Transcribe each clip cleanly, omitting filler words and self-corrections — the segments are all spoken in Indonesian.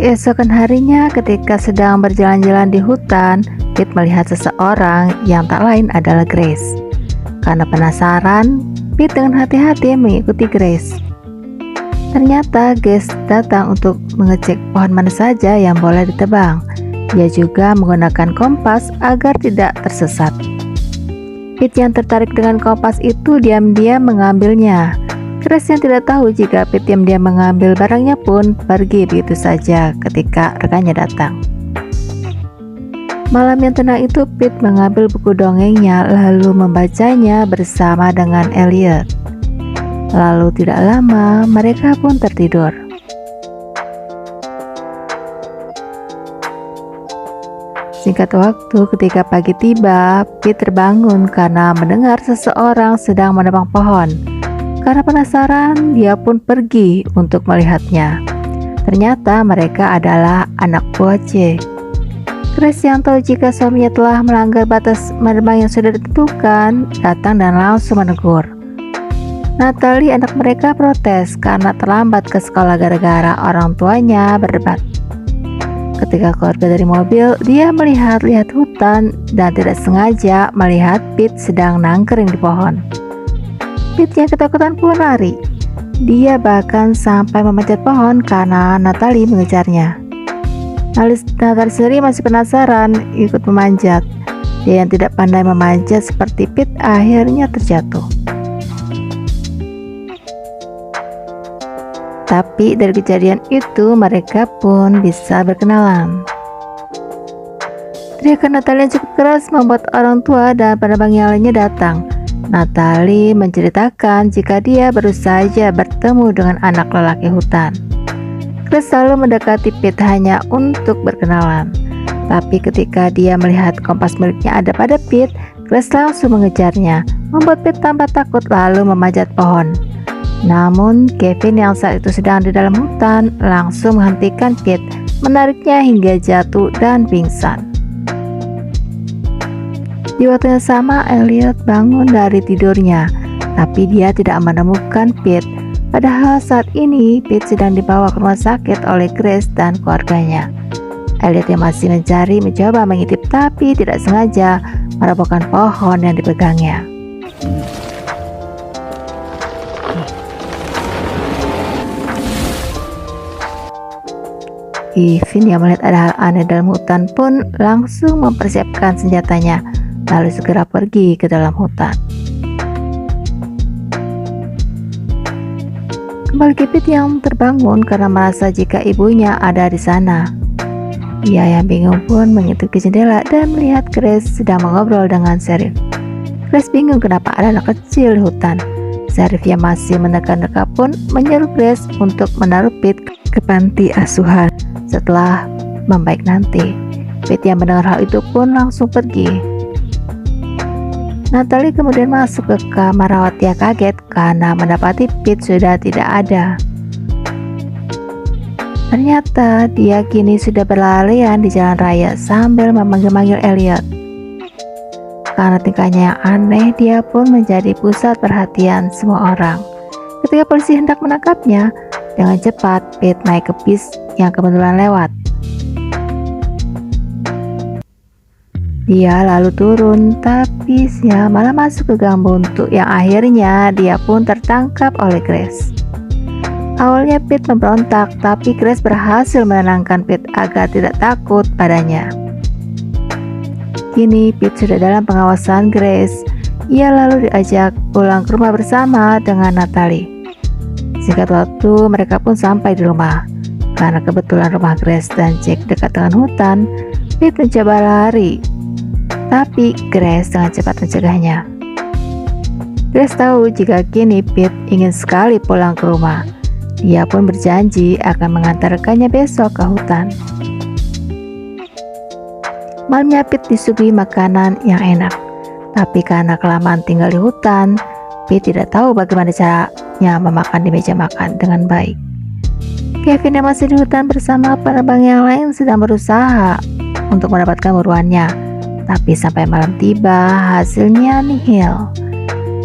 Keesokan harinya, ketika sedang berjalan-jalan di hutan, Pete melihat seseorang yang tak lain adalah Grace. Karena penasaran, Pete dengan hati-hati mengikuti Grace. Ternyata Grace datang untuk mengecek pohon mana saja yang boleh ditebang. Dia juga menggunakan kompas agar tidak tersesat. Pete yang tertarik dengan kompas itu diam-diam mengambilnya. Grace yang tidak tahu jika Pete diam-diam mengambil barangnya pun pergi begitu saja ketika rekannya datang. Malam yang tenang itu, Pete mengambil buku dongengnya lalu membacanya bersama dengan Elliot. Lalu tidak lama mereka pun tertidur. Singkat waktu, ketika pagi tiba, Pete terbangun karena mendengar seseorang sedang menebang pohon. Karena penasaran, dia pun pergi untuk melihatnya. Ternyata mereka adalah anak buah Jake. Grace yang tahu jika suaminya telah melanggar batas menebang yang sudah ditentukan, datang dan langsung menegur. Natalie, anak mereka, protes karena terlambat ke sekolah gara-gara orang tuanya berdebat. Ketika keluarga dari mobil, dia melihat-lihat hutan dan tidak sengaja melihat Pete sedang nangkring di pohon. Pete yang ketakutan pun lari. Dia bahkan sampai memanjat pohon karena Natalie mengejarnya. Natalie sendiri masih penasaran ikut memanjat. Dia yang tidak pandai memanjat seperti Pete akhirnya terjatuh. Tapi dari kejadian itu mereka pun bisa berkenalan. Teriakan Natalie yang cukup keras membuat orang tua dan penebang yang lainnya datang. Natalie menceritakan jika dia baru saja bertemu dengan anak lelaki hutan. Grace selalu mendekati Pete hanya untuk berkenalan. Tapi ketika dia melihat kompas miliknya ada pada Pete, Grace langsung mengejarnya, membuat Pete tampak takut lalu memanjat pohon. Namun Kevin yang saat itu sedang di dalam hutan langsung menghentikan Pete, menariknya hingga jatuh dan pingsan. Di waktu yang sama, Elliot bangun dari tidurnya, tapi dia tidak menemukan Pete. Padahal saat ini Pete sedang dibawa ke rumah sakit oleh Grace dan keluarganya. Elliot yang masih mencari mencoba mengintip tapi tidak sengaja merobohkan pohon yang dipegangnya. Kevin yang melihat ada hal aneh dalam hutan pun langsung mempersiapkan senjatanya, lalu segera pergi ke dalam hutan. Kembali ke Pete yang terbangun karena merasa jika ibunya ada di sana. Ia yang bingung pun mengintip ke jendela dan melihat Grace sedang mengobrol dengan Sheriff. Grace bingung kenapa ada anak kecil di hutan. Sheriff yang masih menekan-neka pun menyuruh Grace untuk menaruh Pete ke panti asuhan setelah membaik nanti. Pete yang mendengar hal itu pun langsung pergi. Natalie kemudian masuk ke kamar rawat. Dia kaget karena mendapati Pete sudah tidak ada. Ternyata dia kini sudah berlarian di jalan raya sambil memanggil-manggil Elliot. Karena tingkahnya yang aneh, dia pun menjadi pusat perhatian semua orang. Ketika polisi hendak menangkapnya, dengan cepat Pete naik ke bis yang kebetulan lewat. Dia lalu turun, tapi sial malah masuk ke gang buntu yang akhirnya dia pun tertangkap oleh Grace. Awalnya Pete memberontak, tapi Grace berhasil menenangkan Pete agar tidak takut padanya. Kini Pete sudah dalam pengawasan Grace. Ia lalu diajak pulang ke rumah bersama dengan Natalie. Singkat waktu mereka pun sampai di rumah. Karena kebetulan rumah Grace dan Jake dekat dengan hutan, Pete mencoba lari. Tapi Grace dengan cepat mencegahnya. Grace tahu jika kini Pete ingin sekali pulang ke rumah. Dia pun berjanji akan mengantarkannya besok ke hutan. Malamnya Pete disuguhi makanan yang enak. Tapi karena kelamaan tinggal di hutan, Pete tidak tahu bagaimana caranya memakan di meja makan dengan baik. Kevin yang masih di hutan bersama penerbang yang lain sedang berusaha untuk mendapatkan buruannya. Tapi sampai malam tiba, hasilnya nihil.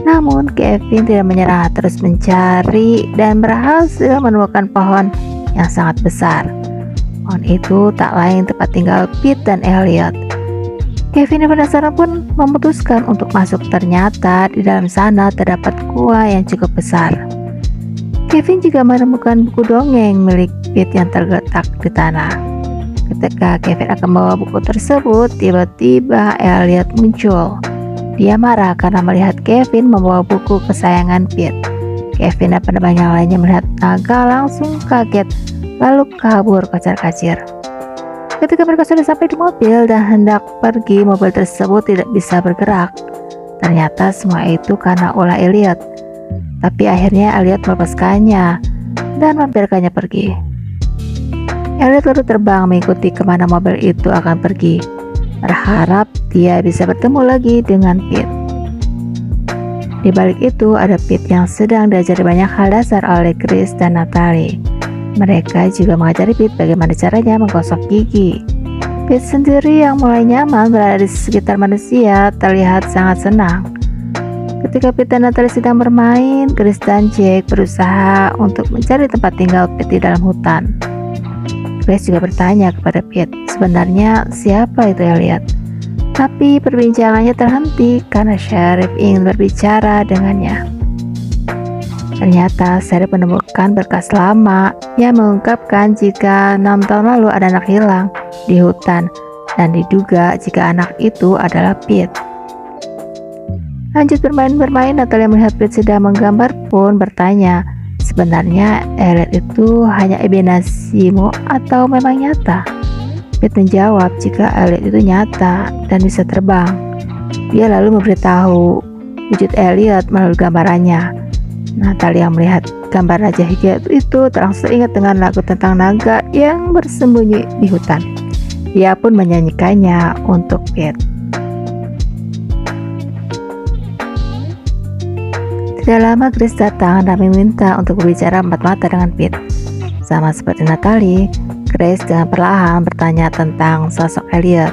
Namun Kevin tidak menyerah, terus mencari dan berhasil menemukan pohon yang sangat besar. Pohon itu tak lain tempat tinggal Pete dan Elliot. Kevin yang penasaran pun memutuskan untuk masuk. Ternyata di dalam sana terdapat gua yang cukup besar. Kevin juga menemukan buku dongeng milik Pete yang terletak di tanah. Ketika Kevin akan membawa buku tersebut, tiba-tiba Elliot muncul. Dia marah karena melihat Kevin membawa buku kesayangan Pete. Kevin dan penerbang yang lainnya melihat naga langsung kaget, lalu kabur kocar-kacir. Ketika mereka sudah sampai di mobil dan hendak pergi, mobil tersebut tidak bisa bergerak. Ternyata semua itu karena ulah Elliot. Tapi akhirnya Elliot melepaskannya dan membiarkannya pergi. Elliot lalu terbang mengikuti kemana mobil itu akan pergi, berharap dia bisa bertemu lagi dengan Pete. Di balik itu ada Pete yang sedang diajari banyak hal dasar oleh Chris dan Natalie. Mereka juga mengajari Pete bagaimana caranya menggosok gigi. Pete sendiri yang mulai nyaman berada di sekitar manusia terlihat sangat senang. Ketika Pete dan Natalie sedang bermain, Chris dan Jake berusaha untuk mencari tempat tinggal Pete di dalam hutan. Chris juga bertanya kepada Pete, sebenarnya siapa itu Elliot? Tapi perbincangannya terhenti karena Sheriff ingin berbicara dengannya. Ternyata Sheriff menemukan berkas lama yang mengungkapkan jika 6 tahun lalu ada anak hilang di hutan dan diduga jika anak itu adalah Pete. Lanjut bermain, Natalia melihat Pete sedang menggambar pun bertanya, sebenarnya Elliot itu hanya imajinasimu atau memang nyata? Pete menjawab jika Elliot itu nyata dan bisa terbang. Dia lalu memberitahu wujud Elliot melalui gambarannya. Natalia yang melihat gambar Raja Hijau itu langsung ingat dengan lagu tentang naga yang bersembunyi di hutan. Dia pun menyanyikannya untuk Pete. Tidak lama Chris datang dan meminta untuk berbicara empat mata dengan Pete. Sama seperti Natalie, Chris dengan perlahan bertanya tentang sosok Elliot.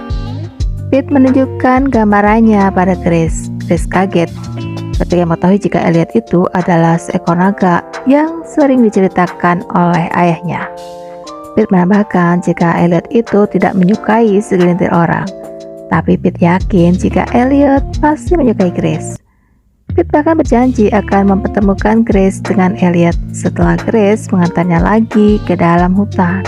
Pete menunjukkan gambarannya pada Chris. Chris kaget ketika mengetahui jika Elliot itu adalah seekor naga yang sering diceritakan oleh ayahnya. Pete menambahkan jika Elliot itu tidak menyukai segelintir orang, tapi Pete yakin jika Elliot pasti menyukai Chris. Pete bahkan berjanji akan mempertemukan Chris dengan Elliot setelah Chris mengantarnya lagi ke dalam hutan.